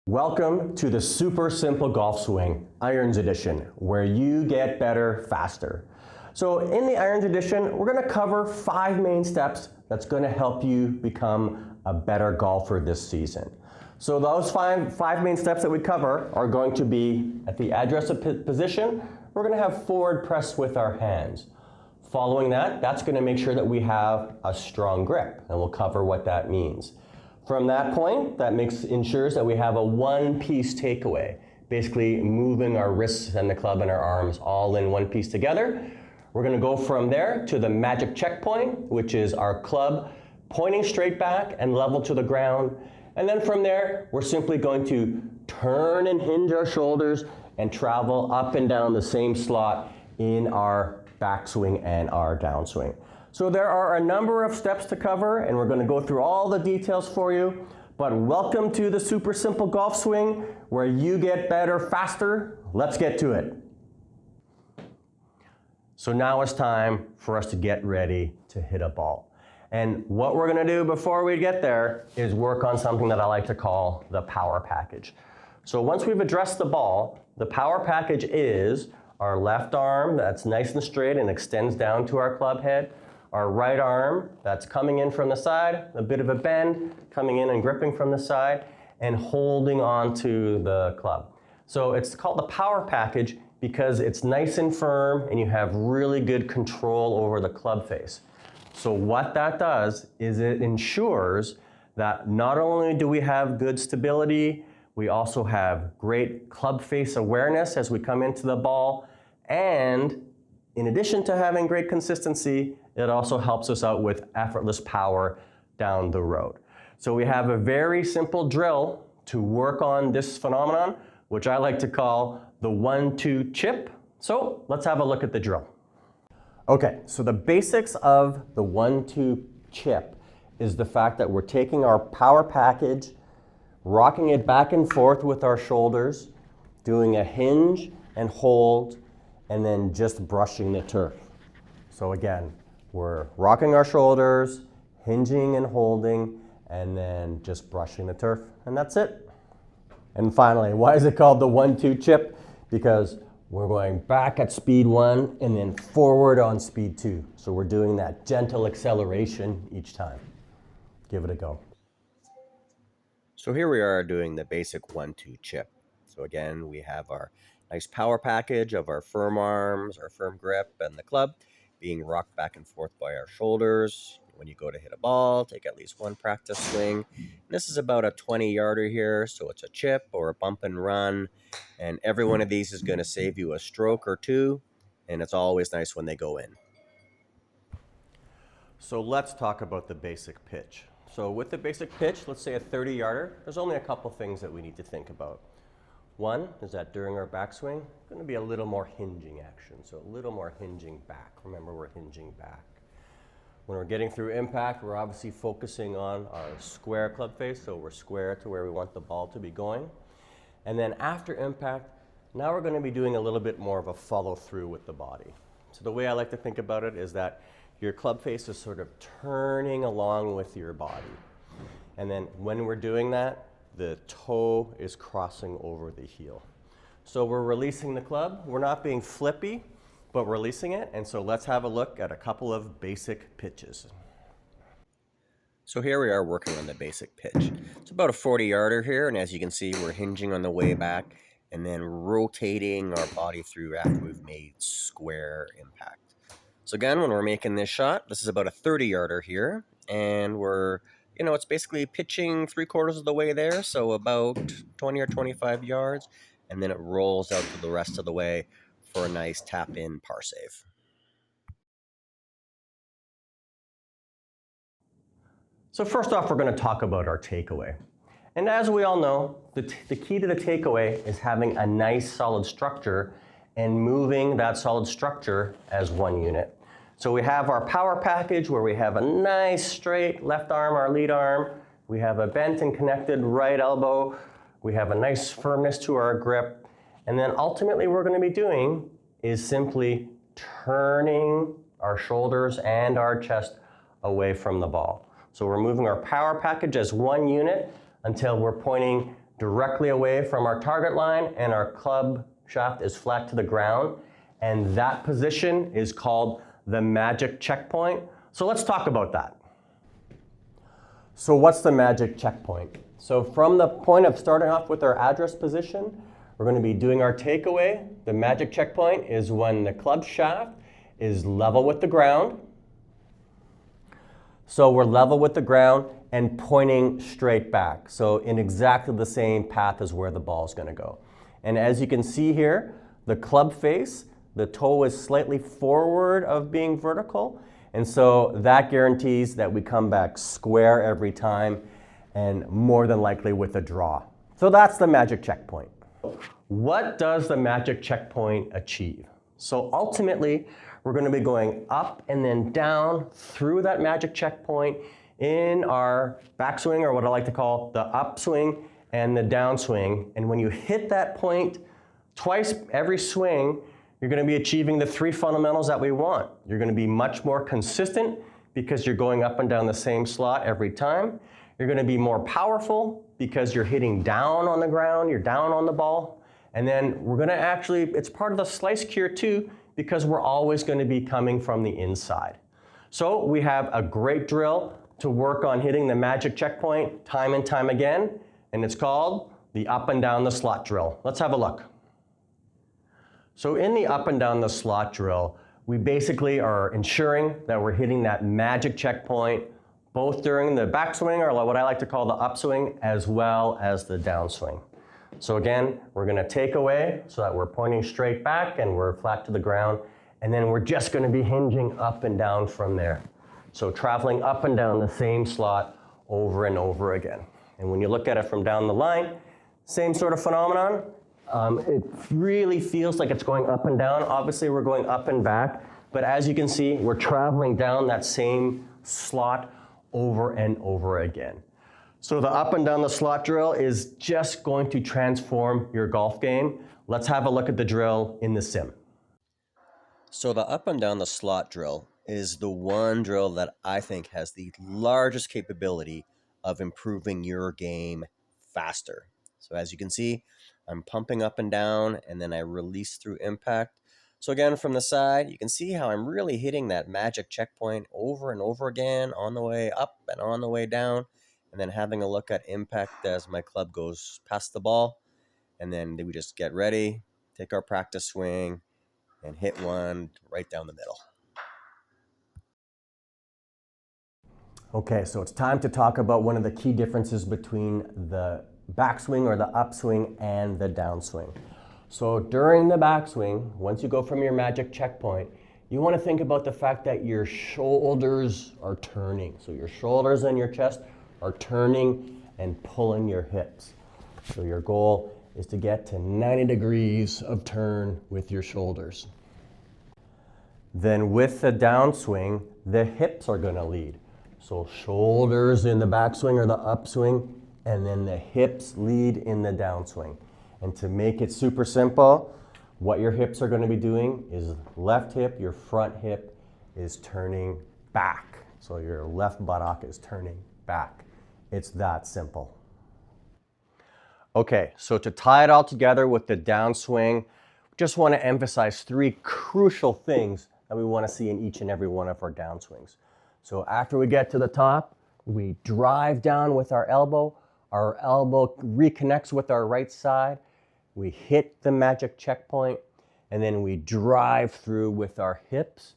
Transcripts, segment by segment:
Welcome to the Super Simple Golf Swing Irons Edition, where you get better faster. So in the Irons Edition, we're going to cover 5 main steps that's going to help you become a better golfer this season. So those five main steps that we cover are going to be at the address of position, we're going to have forward press with our hands. Following that, that's going to make sure that we have a strong grip, and we'll cover what that means. From that point, that ensures that we have a one-piece takeaway, basically moving our wrists and the club and our arms all in one piece together. We're going to go from there to the magic checkpoint, which is our club pointing straight back and level to the ground. And then from there, we're simply going to turn and hinge our shoulders and travel up and down the same slot in our backswing and our downswing. So there are a number of steps to cover, and we're going to go through all the details for you. But welcome to the Super Simple Golf Swing, where you get better faster. Let's get to it. So now it's time for us to get ready to hit a ball. And what we're going to do before we get there is work on something that I like to call the power package. So once we've addressed the ball, the power package is our left arm that's nice and straight and extends down to our club head. Our right arm that's coming in from the side, a bit of a bend, coming in and gripping from the side, and holding on to the club. So it's called the power package because it's nice and firm and you have really good control over the club face. So what that does is it ensures that not only do we have good stability, we also have great club face awareness as we come into the ball, and in addition to having great consistency, it also helps us out with effortless power down the road. So we have a very simple drill to work on this phenomenon, which I like to call the 1-2 chip. So let's have a look at the drill. Okay, so the basics of the 1-2 chip is the fact that we're taking our power package, rocking it back and forth with our shoulders, doing a hinge and hold, and then just brushing the turf. So again, we're rocking our shoulders, hinging and holding, and then just brushing the turf, and that's it. And finally, why is it called the 1-2 chip? Because we're going back at speed 1 and then forward on speed 2. So we're doing that gentle acceleration each time. Give it a go. So here we are doing the basic 1-2 chip. So again, we have our nice power package of our firm arms, our firm grip, and the club being rocked back and forth by our shoulders. When you go to hit a ball, take at least one practice swing. And this is about a 20-yarder here, so it's a chip or a bump and run. And every one of these is going to save you a stroke or two, and it's always nice when they go in. So let's talk about the basic pitch. So with the basic pitch, let's say a 30-yarder, there's only a couple things that we need to think about. One is that during our backswing, going to be a little more hinging action, so a little more hinging back. Remember, we're hinging back. When we're getting through impact, we're obviously focusing on our square club face, so we're square to where we want the ball to be going. And then after impact, now we're going to be doing a little bit more of a follow through with the body. So the way I like to think about it is that your club face is sort of turning along with your body. And then when we're doing that, the toe is crossing over the heel. So we're releasing the club. We're not being flippy, but releasing it. And so let's have a look at a couple of basic pitches. So here we are working on the basic pitch. It's about a 40-yarder here, and as you can see, we're hinging on the way back and then rotating our body through after we've made square impact. So again, when we're making this shot, this is about a 30-yarder here, and we're it's basically pitching 3/4 of the way there, so about 20 or 25 yards, and then it rolls out to the rest of the way for a nice tap-in par save. So first off, we're going to talk about our takeaway. And as we all know, the key to the takeaway is having a nice solid structure and moving that solid structure as one unit. So we have our power package where we have a nice straight left arm, our lead arm. We have a bent and connected right elbow. We have a nice firmness to our grip. And then ultimately what we're going to be doing is simply turning our shoulders and our chest away from the ball. So we're moving our power package as one unit until we're pointing directly away from our target line and our club shaft is flat to the ground. And that position is called the magic checkpoint. So let's talk about that. So what's the magic checkpoint? So from the point of starting off with our address position, we're going to be doing our takeaway. The magic checkpoint is when the club shaft is level with the ground. So we're level with the ground and pointing straight back. So in exactly the same path as where the ball is going to go. And as you can see here, the club face, the toe is slightly forward of being vertical. And so that guarantees that we come back square every time and more than likely with a draw. So that's the magic checkpoint. What does the magic checkpoint achieve? So ultimately, we're going to be going up and then down through that magic checkpoint in our backswing, or what I like to call the upswing and the downswing. And when you hit that point twice every swing, you're going to be achieving the three fundamentals that we want. You're going to be much more consistent because you're going up and down the same slot every time. You're going to be more powerful because you're hitting down on the ground, you're down on the ball. And then we're going to actually, it's part of the slice cure too, because we're always going to be coming from the inside. So we have a great drill to work on hitting the magic checkpoint time and time again, and it's called the up and down the slot drill. Let's have a look. So in the up and down the slot drill, we basically are ensuring that we're hitting that magic checkpoint both during the backswing, or what I like to call the upswing, as well as the downswing. So again, we're going to take away so that we're pointing straight back and we're flat to the ground, and then we're just going to be hinging up and down from there. So traveling up and down the same slot over and over again. And when you look at it from down the line, same sort of phenomenon. It really feels like it's going up and down. Obviously, we're going up and back, but as you can see, we're traveling down that same slot over and over again. So the up and down the slot drill is just going to transform your golf game. Let's have a look at the drill in the sim. So the up and down the slot drill is the one drill that I think has the largest capability of improving your game faster. So as you can see, I'm pumping up and down, and then I release through impact. So again, from the side, you can see how I'm really hitting that magic checkpoint over and over again on the way up and on the way down, and then having a look at impact as my club goes past the ball. And then we just get ready, take our practice swing, and hit one right down the middle. Okay, so it's time to talk about one of the key differences between the backswing or the upswing and the downswing. So during the backswing, once you go from your magic checkpoint, you want to think about the fact that your shoulders are turning. So your shoulders and your chest are turning and pulling your hips. So your goal is to get to 90 degrees of turn with your shoulders. Then with the downswing, the hips are going to lead. So shoulders in the backswing or the upswing, and then the hips lead in the downswing. And to make it super simple, what your hips are going to be doing is left hip, your front hip is turning back. So your left buttock is turning back. It's that simple. Okay, so to tie it all together with the downswing, just want to emphasize three crucial things that we want to see in each and every one of our downswings. So after we get to the top, we drive down with our elbow reconnects with our right side, we hit the magic checkpoint, and then we drive through with our hips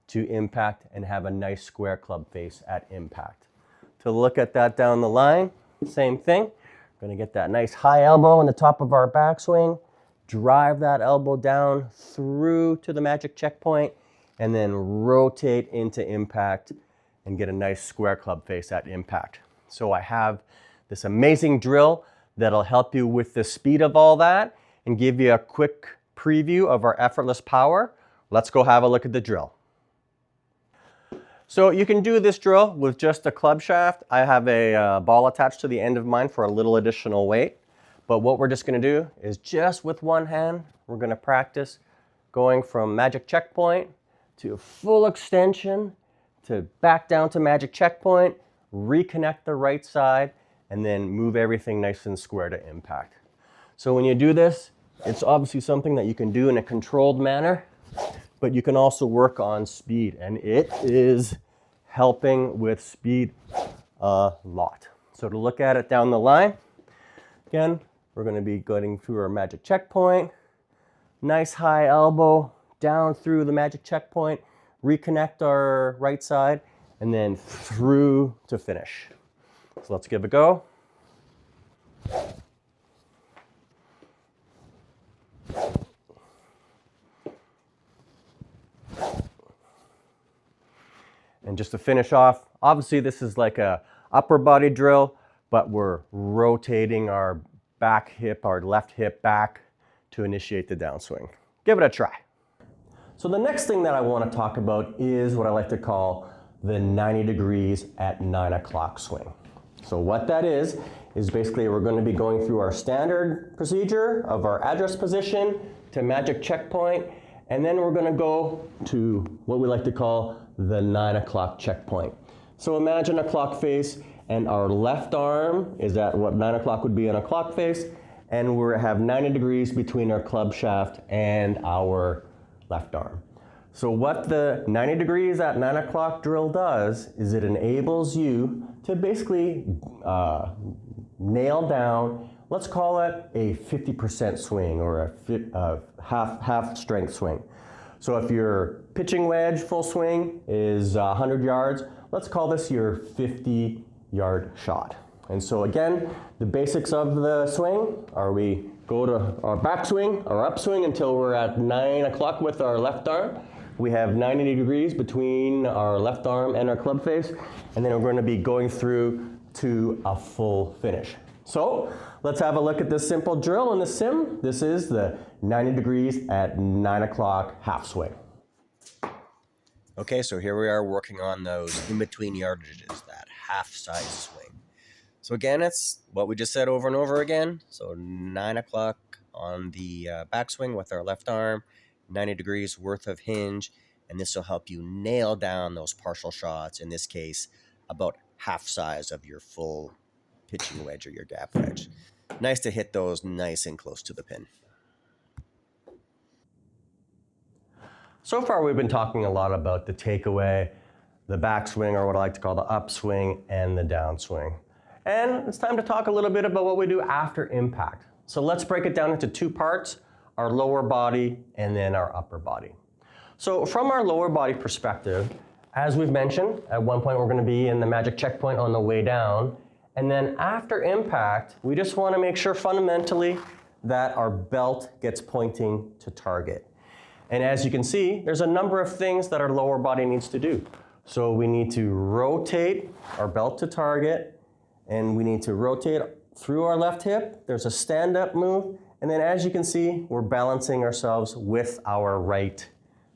to impact and have a nice square club face at impact. To look at that down the line, same thing. We're going to get that nice high elbow on the top of our backswing, drive that elbow down through to the magic checkpoint, and then rotate into impact and get a nice square club face at impact. So I have this amazing drill that'll help you with the speed of all that and give you a quick preview of our effortless power. Let's go have a look at the drill. So you can do this drill with just a club shaft. I have a ball attached to the end of mine for a little additional weight. But what we're just going to do is just with one hand, we're going to practice going from magic checkpoint to full extension to back down to magic checkpoint, reconnect the right side, and then move everything nice and square to impact. So when you do this, it's obviously something that you can do in a controlled manner, but you can also work on speed, and it is helping with speed a lot. So to look at it down the line, again, we're going to be going through our magic checkpoint, nice high elbow down through the magic checkpoint, reconnect our right side, and then through to finish. So let's give it a go. And just to finish off, obviously this is like a upper body drill, but we're rotating our back hip, our left hip back to initiate the downswing. Give it a try. So the next thing that I want to talk about is what I like to call the 90 degrees at 9 o'clock swing. So what that is basically we're going to be going through our standard procedure of our address position to magic checkpoint, and then we're going to go to what we like to call the 9 o'clock checkpoint. So imagine a clock face, and our left arm is at what 9 o'clock would be on a clock face, and we have 90 degrees between our club shaft and our left arm. So what the 90 degrees at 9 o'clock drill does is it enables you to basically nail down, let's call it a 50% swing or a half strength swing. So if your pitching wedge full swing is 100 yards, let's call this your 50-yard shot. And so again, the basics of the swing are we go to our backswing, our upswing until we're at 9 o'clock with our left arm. We have 90 degrees between our left arm and our club face, and then we're going to be going through to a full finish. So let's have a look at this simple drill in the sim. This is the 90 degrees at 9 o'clock half swing. Okay, so here we are working on those in-between yardages, that half-size swing. So again, it's what we just said over and over again. So 9 o'clock on the backswing with our left arm, 90 degrees worth of hinge, and this will help you nail down those partial shots, in this case, about half size of your full pitching wedge or your gap wedge. Nice to hit those nice and close to the pin. So far we've been talking a lot about the takeaway, the backswing, or what I like to call the upswing and the downswing. And it's time to talk a little bit about what we do after impact. So let's break it down into two parts, our lower body and then our upper body. So from our lower body perspective, as we've mentioned, at one point we're going to be in the magic checkpoint on the way down. And then after impact, we just want to make sure fundamentally that our belt gets pointing to target. And as you can see, there's a number of things that our lower body needs to do. So we need to rotate our belt to target, and we need to rotate through our left hip. There's a stand-up move. And then as you can see, we're balancing ourselves with our right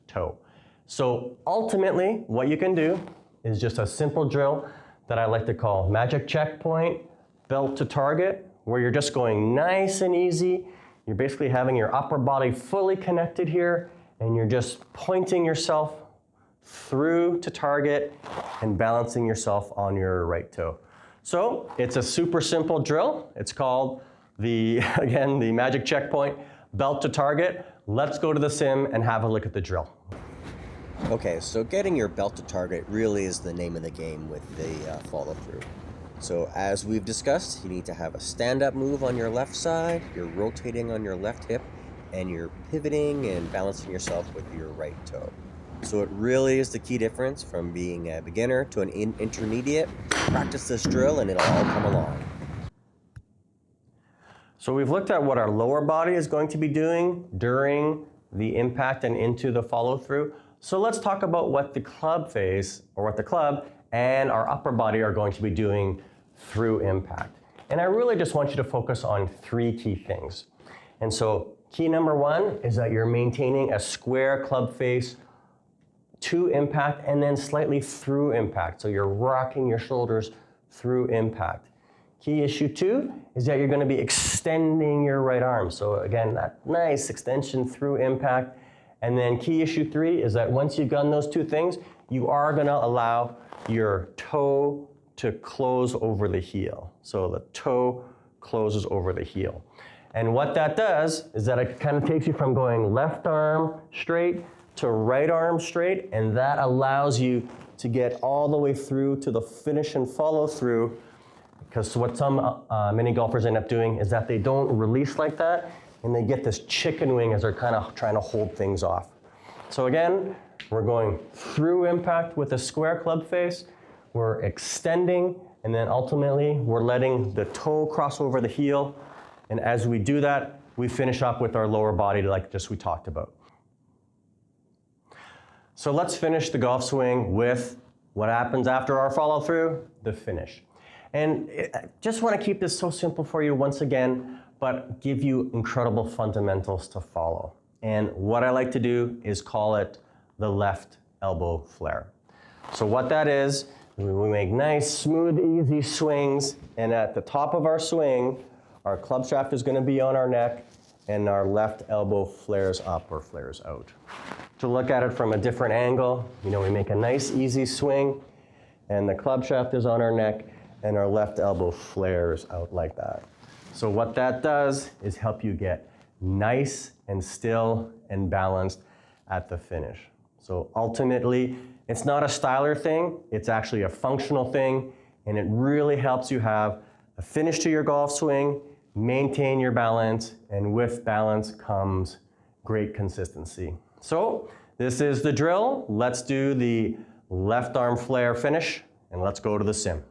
toe. So ultimately, what you can do is just a simple drill that I like to call magic checkpoint, belt to target, where you're just going nice and easy. You're basically having your upper body fully connected here, and you're just pointing yourself through to target and balancing yourself on your right toe. So it's a super simple drill. It's called again, the magic checkpoint, belt to target. Let's go to the sim and have a look at the drill. Okay, so getting your belt to target really is the name of the game with the follow through. So as we've discussed, you need to have a stand-up move on your left side, you're rotating on your left hip, and you're pivoting and balancing yourself with your right toe. So it really is the key difference from being a beginner to an intermediate. Practice this drill and it'll all come along. So we've looked at what our lower body is going to be doing during the impact and into the follow through. So let's talk about what the club face, or what the club and our upper body are going to be doing through impact. And I really just want you to focus on three key things. And so key number one is that you're maintaining a square club face to impact and then slightly through impact. So you're rocking your shoulders through impact. Key issue two is that you're going to be extending your right arm. So again, that nice extension through impact. And then key issue three is that once you've done those two things, you are going to allow your toe to close over the heel. So the toe closes over the heel. And what that does is that it kind of takes you from going left arm straight to right arm straight, and that allows you to get all the way through to the finish and follow through, because what some mini golfers end up doing is that they don't release like that, and they get this chicken wing as they're kind of trying to hold things off. So again, we're going through impact with a square club face, we're extending, and then ultimately we're letting the toe cross over the heel, and as we do that, we finish up with our lower body like just we talked about. So let's finish the golf swing with what happens after our follow through, the finish. And I just want to keep this so simple for you once again, but give you incredible fundamentals to follow. And what I like to do is call it the left elbow flare. So what that is, we make nice, smooth, easy swings, and at the top of our swing, our club shaft is going to be on our neck, and our left elbow flares up or flares out. To look at it from a different angle, we make a nice, easy swing, and the club shaft is on our neck, and our left elbow flares out like that. So what that does is help you get nice and still and balanced at the finish. So ultimately, it's not a styler thing, it's actually a functional thing, and it really helps you have a finish to your golf swing, maintain your balance, and with balance comes great consistency. So this is the drill. Let's do the left arm flare finish, and let's go to the sim.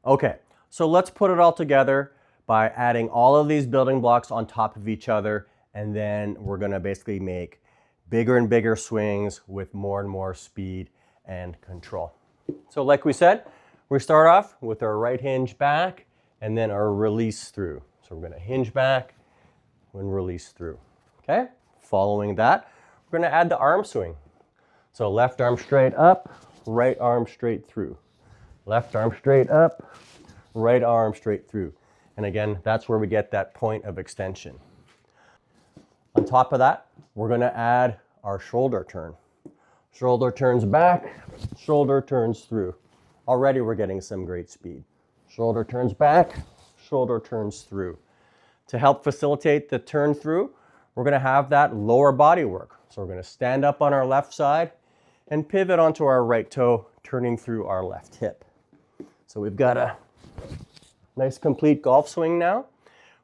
Okay, so let's put it all together by adding all of these building blocks on top of each other, and then we're gonna basically make bigger and bigger swings with more and more speed and control. So like we said, we start off with our right hinge back and then our release through. So we're gonna hinge back and release through, okay? Following that, we're gonna add the arm swing. So left arm straight up, right arm straight through. Left arm straight up, right arm straight through. And again, that's where we get that point of extension. On top of that, we're gonna add our shoulder turn. Shoulder turns back, shoulder turns through. Already we're getting some great speed. Shoulder turns back, shoulder turns through. To help facilitate the turn through, we're gonna have that lower body work. So we're gonna stand up on our left side and pivot onto our right toe, turning through our left hip. So we've got a nice complete golf swing now.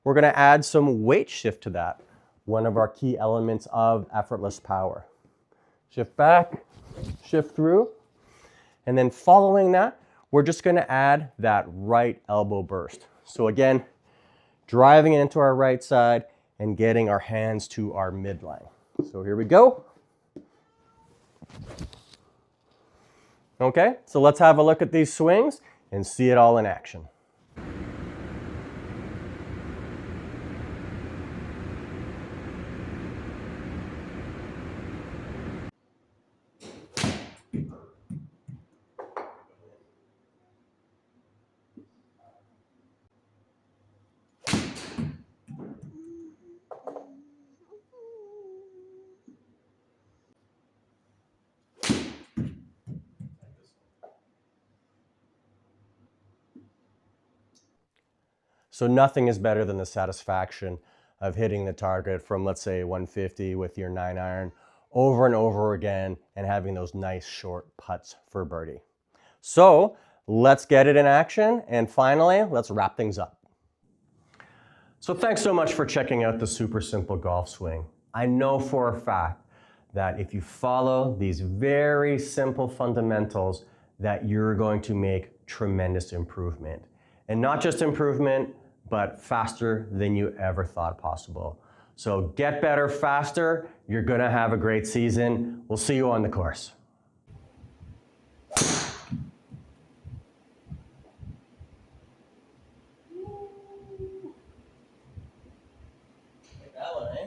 We're gonna add some weight shift to that, one of our key elements of effortless power. Shift back, shift through, and then following that, we're just gonna add that right elbow burst. So again, driving it into our right side and getting our hands to our midline. So here we go. Okay, so let's have a look at these swings and see it all in action. So nothing is better than the satisfaction of hitting the target from, let's say, 150 with your 9-iron over and over again and having those nice short putts for birdie. So let's get it in action, and finally, let's wrap things up. So thanks so much for checking out the Super Simple Golf Swing. I know for a fact that if you follow these very simple fundamentals, that you're going to make tremendous improvement. And not just improvement, but faster than you ever thought possible. So get better faster. You're gonna have a great season. We'll see you on the course.